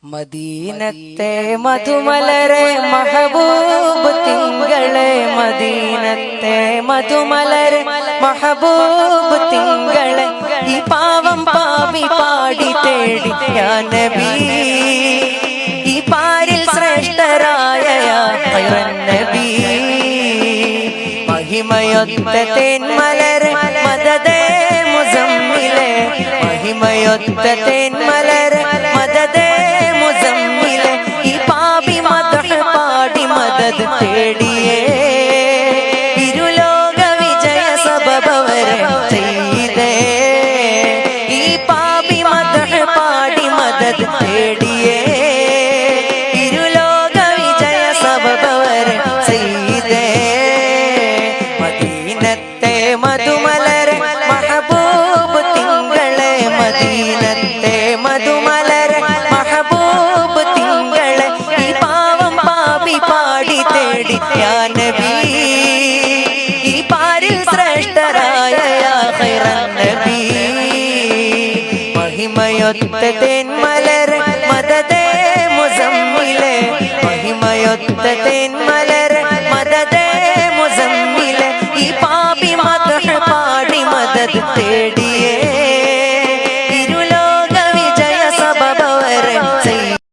മദീനത്തെ മധുമലരെ മഹബൂബ് തിങ്കളെ മദീനത്തെ മധുമലരെ മഹബൂബ് തിങ്കളെ ഈ പാവം പാവി പാടി തേടി യാ നബി ഈ പാരിൽ ശ്രേഷ്ഠരായ യാ ഖൈറൻ നബി മഹിമയൊത്ത തേന്മലരെ മദദേ മുസമ്മിലെ മഹിമയൊത്ത തേന്മലരെ മദദേ മുസമ്മിലെ ഈ പാപി മദഹ് പാടി മദദ് തേടിയേ ഇരുലോക വിജയ സബബവരെ ചെയ്തേ ഈ പാപി മദഹ് പാടി മദദ് തേടിയേ ഇരുലോക വിജയ സബബവരെ ചെയ്തേ മദീനത്തെ മധുമലരെ മഹബൂബ് തിങ്കളെ മദീനത്തെ മധുമലരെ മഹബൂബ് തിങ്കളെ ഈ പാവം പാപി പാടി തേടി യാ നബി ഈ പാരിൽ ശ്രേഷ്ഠരായ യാ ഖൈറൻ നബി മഹിമയൊത്ത തേന്മലരെ മദദേ മുസമ്മിലെ മഹിമയൊത്ത തേന്മലരെ